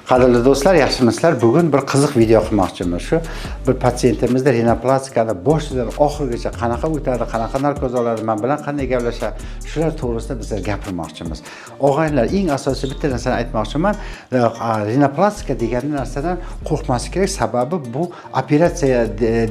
Qadrli do'stlar, yaxshimisizlar? Bugun bir qiziq video qilmoqchimiz. Shu bir patsientimizda rinoplastikani boshidan oxirigacha qanaqa o'tadi, qanaqa narkoz oladi, men bilan qanday gaplashadi, shular to'g'risida bizlar gapirmoqchimiz. Og'aynilar, eng asosiy bitta narsani aytmoqchiman. Rinoplastika degan narsadan qo'rqmaslik kerak. Sababi bu operatsiya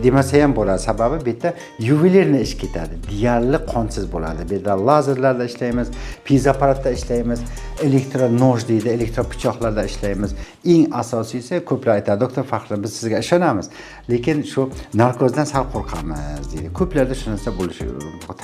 demasa ham bo'ladi. Sababi bu yerda yuvelirni ish ketadi. Deyarli qonsiz bo'ladi. Bu yerda lazerlarda ishlaymiz, piezo apparatda ishlaymiz, elektronoj deydi, elektron pichoqlarda ishlaymiz. Eng asosiysi ko'plar aytadi, doktor Faxriddin, biz sizga ishonamiz, lekin shu narkozdan sal qo'rqamiz deydi. Ko'plarda shu narsa bo'lishi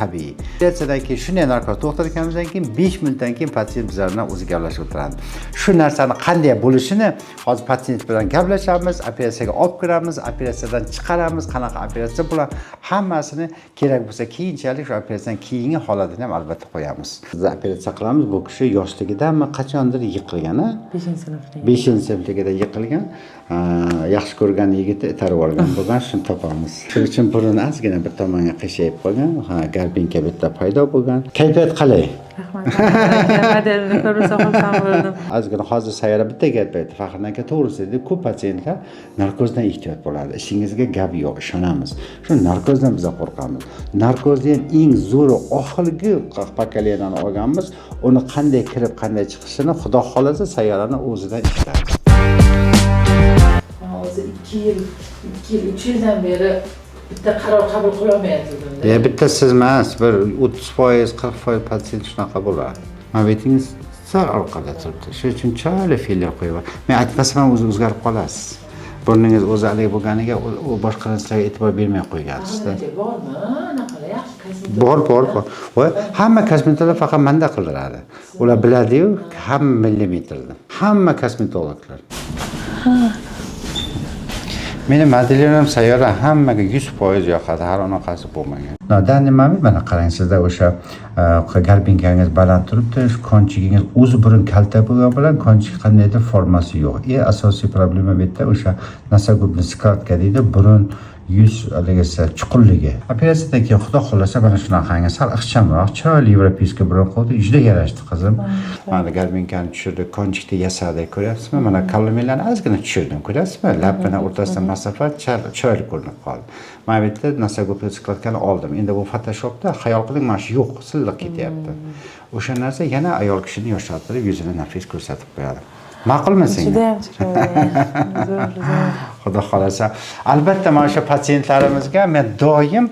tabiiy. Operatsiyadan keyin shunday narkoz to'xtatganimizdan keyin 5 minutdan keyin pasient bizlar bilan o'zi gaplashib o'tiradi. Shu narsani qanday bo'lishini hozir pasient bilan gaplashamiz, operatsiyaga olib kiramiz, operatsiyadan chiqaramiz, qanaqa operatsiya bo'ladi, hammasini kerak bo'lsa keyinchalik shu operatsiyadan keyingi holatini ham albatta qo'yamiz. Biz operatsiya qilamiz. Bu kishi yoshligidanmi qachondir yiqilgan, 5-sinfligida yiqilgan, yaxshi ko'rgan yigiti itarib olgan bo'lgan, shuni topamiz. Shuning uchun burun ozgina bir tomonga qiyshayib qolgan, garbinka bitta paydo bo'lgan. Kayfiyat qalay? Rahmat. Modelni ko'rsa xursand bo'ldim. Ozgina hozir sayyorda bitta gap aytdi. Faxriddin aka to'g'risi dedi, ko'p patsientlar narkozdan ehtiyot bo'ladi. Ishingizga gap yo'q, ishonamiz. Shu narkozdan biz qo'rqamiz. Narkozni ham eng zo'ri oxirgi pokoleniyani olganmiz. Uni qanday kirib, qanday chiqishini Xudo xolasa sayyorani o'zidan ishlaymiz. Hozir 2 yildan beri bitta qaror qabul qila olmayapman. Bitta siz emas, bir 30%, 40% patsient shunaqa bo'ladi. Ma'naviyatingiz sal orqada turibdi. Shuning uchun chiroyli filler qo'yib. Men aytmasam ham o'zi o'zgarib qolasiz. Burningiz o'zi alik bo'lganiga u boshqa narsalarga e'tibor bermay qo'ygansizda. Bormi? Anaqa yaxshi kosmetolog. Bor. Voy, hamma kosmetolog faqat menda qildiradi. Ular biladi-yu, hamma millimetrda. Hamma kosmetologlar. Meni modellerim sayyora hammaga 100% yoqadi, har anaqasi bo'lmagan. Nodan nimami? Mana qarang, sizda o'sha garbinkangiz baland turibdi, shu konchigingiz o'zi burun kalta bo'lgan bilan konchik qandaydir formasi yo'q. Asosiy problema bu yerda o'sha nasogubniy skladka deydi, burun yuz aligisi chuqurligi. Operatsiyadan keyin Xudo xolasa mana shunaqangi sal ixchamroq, chiroyli yevropeyskiy burun qo'ydi, juda yarashdi qizim. Mana garbinkani tushirdik, konchikda yasadik, ko'ryapsizmi? Mana kallomelarni ozgina tushirdim, ko'ryapsizmi? Labini o'rtasida masofa chiroyli ko'rinib qoldi. Mana bu yerda nasogubniy skladkani oldim. Endi bu Photoshopda xayol qiling, mana shu yo'q, silliq ketyapti. O'sha narsa yana ayol kishini yoshlantirib, yuzini nafis ko'rsatib qo'yadi. Ma'qulmi senga? Juda ham chiroyli. Zo'r. Xudo xolasa. Albatta mana shu patsientlarimizga men doim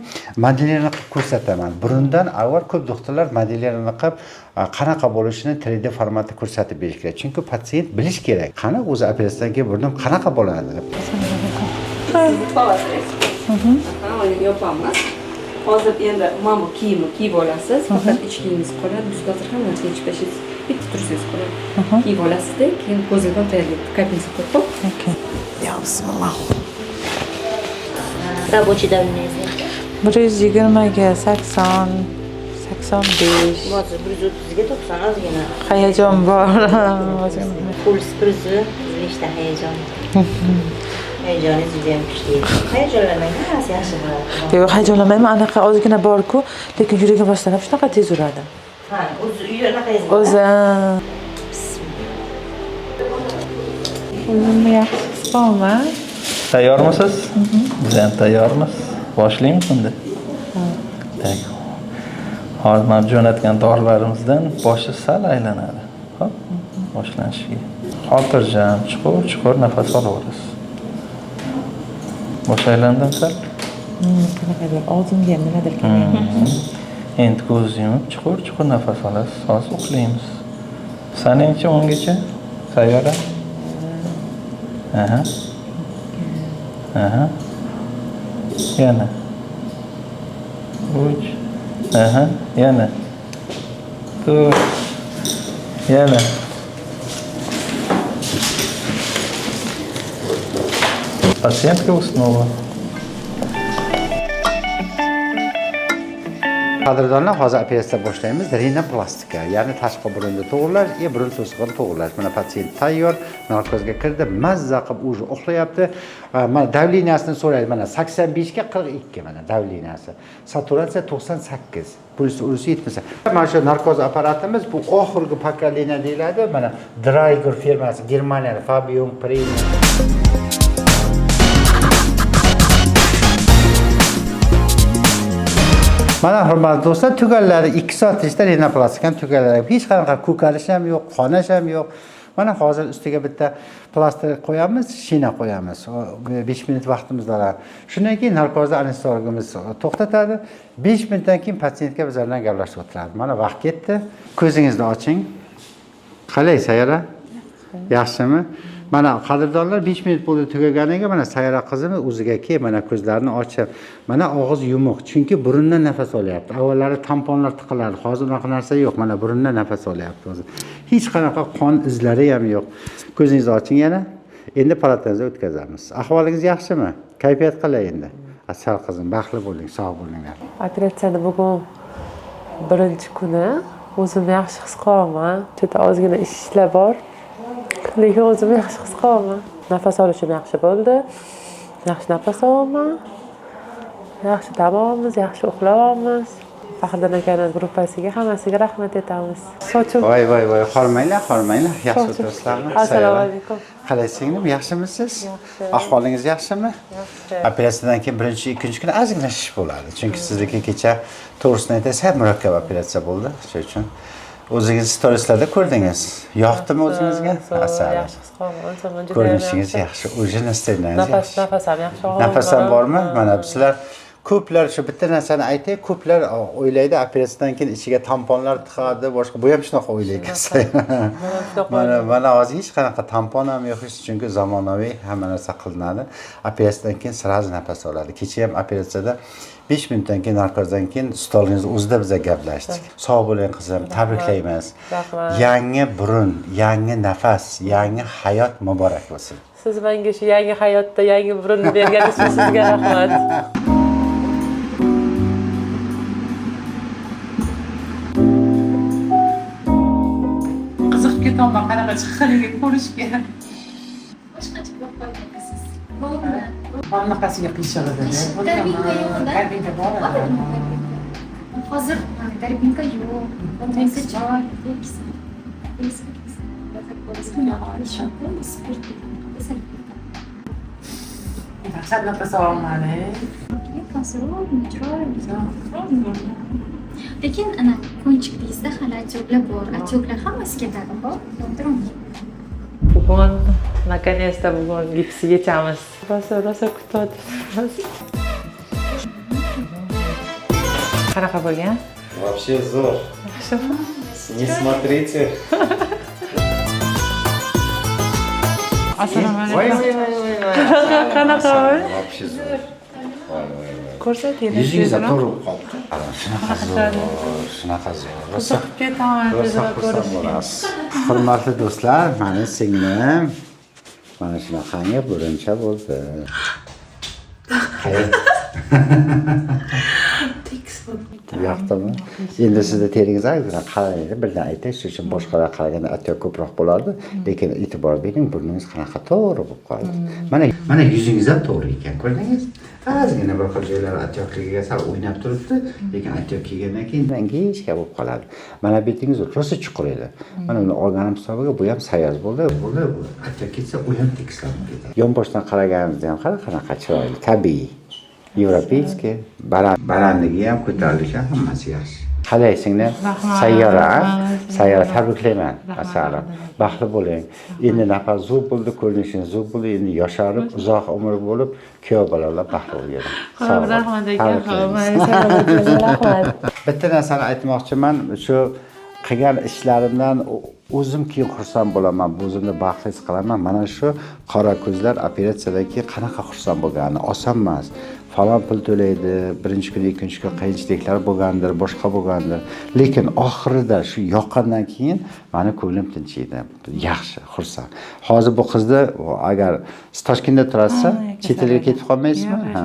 modellerini qilib ko'rsataman. Burundan avval ko'p doktorlar modellerini qilib qanaqa bo'lishini 3D formatda ko'rsatib berish kerak. Chunki patsient bilish kerak. Qani o'zi operatsiyadan keyin burnim qanaqa bo'ladi deb. Yopamiz. Hozir endi mana bu kiyimni kiyib olasiz. Faqat ichkingiz qoladi. Hozir ham hech peshingiz bitta tursangiz qoladi. Kiyib olasizda, keyin ko'zingizdan tayyorlab kapingizni qo'yib. Okay. Ya bismillah. Рабочий давление. 120 ga 80, 85. Hozir 130 ga 90 ozgina. Hayajon bor. Puls 100, nechta hayajon. Hayajoningiz juda ham kuchli. Hayajonlanmang, hammasi yaxshi bo'ladi. Yo'q, hayajonlanmayman, anaqa ozgina bor-ku, lekin yuragim rostdan ham shunaqa tez uradi. Ha, o'zi uyanaqa O'zi. O'zimni yaxshi his qilaman. Tayyormisiz? Biz ham tayyormiz. Boshlaymiz endi. Hozir mana jo'natgan dorilarimizdan boshi sal aylanadi. Xo'p, boshlanishiga. Xotirjam, chuqur nafas olaverasiz. Bosh aylandimi sal? Qanaqadir oldimga ham nimadir kelyapti. Endi ko'z yumib, chuqur nafas olasiz. Hozir uxlaymiz. Saningchi 10 gacha? Sayyora? Aha. Yana. 3. Yana. 4. Yana. Пациентка уснула. Qadrdonlar, hozir operatsiya boshlaymiz. Rinoplastika, ya'ni tashqi burunni to'g'irlash, burun to'siqini to'g'irlash. Mana pasiyent tayyor, narkozga kirdi, mazza qilib уже uxlayapti. Mana davleniyasini so'raydi. Mana 85 ga 42 mana davleniyasi. Saturatsiya 98. Puls urisi 70. Mana shu narkoz apparatimiz bu oxirgi pokoleniya deyiladi. Mana Dreiger firmasi, Germaniyada Fabian Premium. Mana hurmatli do'stlar, tugallari 2 soat ichida rinoplastikani tugallari. Hech qanaqa ko'karish ham yo'q, qonash ham yo'q. Mana hozir ustiga bitta plastik qo'yamiz, shina qo'yamiz. 5 minut vaqtimiz oladi. Shundan keyin narkozda anesteziologimiz to'xtatadi. 5 minutdan keyin pasiyentga bizlar bilan gaplashib o'tiradi. Mana vaqt ketdi. Ko'zingizni oching. Qalay Sayara? Yaxshimi? Mana qadrdonlar 5 minut bo'ldi tugaganiga mana Sayara qizimiz o'ziga kelib, mana ko'zlarini ochib, mana og'iz yumuq, chunki burundan nafas olyapti. Avvallari tamponlar tiqilardi, hozir unaqa narsa yo'q. Mana burundan nafas olyapti hozir. Hech qanaqa qon izlari ham yo'q. Ko'zingizni oching yana. Endi palatangizga o'tkazamiz. Ahvolingiz yaxshimi? Kayfiyat qalay endi? Asal qizim, baxtli bo'ling, sog' bo'linglar. Operatsiyada bugun birinchi kuni o'zimni yaxshi his qilaman. Juda ozgina ishlar bor. Lekin o'zimni yaxshi his qilaman. Nafas olishim yaxshi bo'ldi. Yaxshi nafas olaman. Yaxshi dam olamiz, yaxshi uxlayapmiz. Faxriddin akaning gruppasiga hammasiga rahmat aytamiz. Sochim. Voy, hormanglar. Yaxshi o'tiribsizlarmi? Assalomu alaykum. Qalay singlim, yaxshimisiz? Yaxshi. Ahvolingiz yaxshimi? Yaxshi. Operatsiyadan keyin birinchi, ikkinchi kuni ozgina shish bo'ladi. Chunki sizniki kecha to'g'risini aytsak, murakkab operatsiya bo'ldi. Shuning uchun o'zingiz storieslarda ko'rdingiz. Yoqdimi o'zingizga? Asal. Yaxshi his qilaman. Ko'rinishingiz yaxshi. O'zi nasibingiz yaxshi. Nafas ham yaxshi. Nafas ham bormi? Mana sizlar ko'plar shu bitta narsani aytay, ko'plar o'ylaydi operatsiyadan keyin ichiga tamponlar tiqadi, boshqa bu ham shunaqa o'ylaydi. Mana hozir hech qanaqa tampon ham yo'q, chunki zamonaviy hamma narsa qilinadi. Operatsiyadan keyin siraz nafas oladi. Kecha ham operatsiyada 5 minutdan keyin narkozdan keyin stolingiz o'zida biza gaplashdik. Sog' bo'ling qizim, tabriklaymiz. Yangi burun, yangi nafas, yangi hayot muborak bo'lsin. Siz menga shu yangi hayotda yangi burunni berganingiz uchun sizga rahmat. Qiziqib ketaman, qanaqa chiqqaniga ko'rishga. Boshqacha bo'lib qolgansiz. Bo'ldi. Qanaqasiga qiyshig'ida? Darbinka yo'qda. Darbinka boradi. Hozir darbinka yo'q. Bunisi joy. Qanday nafas olmadi? Lekin ana qo'nchiqingizda hali отекlar bor. Отекlar hammasi ketadi, xo'p? Bugun наконец-то bugun gipsga yechamiz. Rosa kutib. Qanaqa bo'lgan? Вообще zo'r. Yaxshimi? Не смотрите. Assalomu Voy. Qanaqa bo'l? Вообще zo'r. Ko'rsating. Yuzingizda to'g'ri qoldi. Shunaqa zo'r. Rosa ketaman. bo'lasiz. Hurmatli do'stlar, meni singlim mana shunaqangi birinchi bo'ldi. Yoqdimi? Endi sizda teringiz ozgina qaraydi, birdan aytay, shu uchun boshqalar qaraganda atyo ko'proq bo'lardi, lekin e'tibor bering, burningiz qanaqa to'g'ri bo'lib qoldi. Mana yuzingiz ham to'g'ri ekan, ko'rdingiz? Ozgina bir xil joylari atyokligiga sal o'ynab turibdi, lekin atyok kelgandan keyin ingichka bo'lib qoladi. Mana betingiz rosa chuqur edi. Mana uni olganim hisobiga bu ham sayoz bo'ldi. Atyok ketsa, u ham tekislanib ketadi. Yonboshdan qaraganingizda ham qanaqa chiroyli, tabiiy. Европейский, balandligi ham, ko'tarilishi ham hammasi yaxshi. Qalay singlim? Sayyora tabriklayman. Asal. Baxtli bo'ling. Endi nafas zo'r bo'ldi, ko'rinishingiz zo'r bo'ldi, endi yosharib, uzoq umr bo'lib, kuyov bolalar baxtli bo'ladi. Rahmat aka. Bitta narsani aytmoqchiman, shu qilgan ishlarimdan o'zim keyin xursand bo'laman, o'zimni baxtli his qilaman. Mana shu qora ko'zlar operatsiyadan keyin qanaqa xursand bo'lgani oson emas. Falon pul to'laydi, birinchi kun, ikkinchi kun qiyinchiliklar bo'lgandir, boshqa bo'lgandir. Lekin oxirida shu yoqqandan keyin meni ko'nglim tinchiydi. Yaxshi, xursand. Hozir bu qizni agar Toshkentda turasiz, chet elga ketib qolmaysizmi? Ha.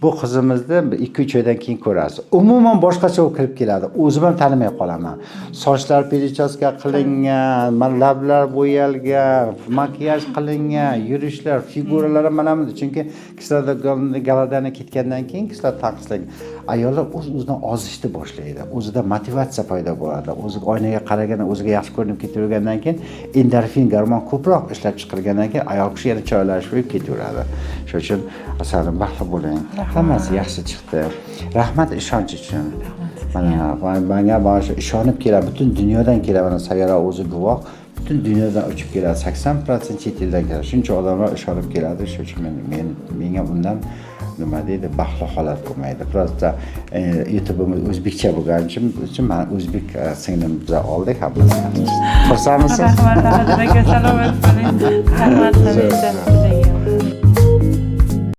bu qizimizni 2-3 oydan keyin ko'rasiz. Umuman boshqacha u kirib keladi. O'zim ham tanimay qolaman. Sochlar perichaska qilingan, lablar bo'yalgan, makiyaj qilingan, yurishlar, figuralari mana bunda. Chunki kislorod ketgandan keyin kislorod tanqislangan. Ayollar o'z-o'zidan ozishni boshlaydi. O'zida motivatsiya paydo bo'ladi. O'ziga oynaga qaraganda, o'ziga yaxshi ko'rinib ketavergandan keyin endorfin gormon ko'proq ishlab chiqargandan keyin ayol kishi yana choylashib ketaveradi. Shuning uchun asarim baxtli bo'ling. Hammasi yaxshi chiqdi. Rahmat ishonch uchun. Menga bosh ishonib keladi. Butun dunyodan keladi. Sayyora o'zi guvoh. Butun dunyodan uchib keladi. 80% chet eldan keladi. Shuncha odamlar ishonib keladi. Shuning uchun menga bundan nima deydi, baxtli holat bo'lmaydi. Просто YouTube'imiz o'zbekcha bo'lgani uchun men o'zbek singlimni oldik hammasi. Xursandmisiz? Rahmat, salomat bo'ling. Rahmat,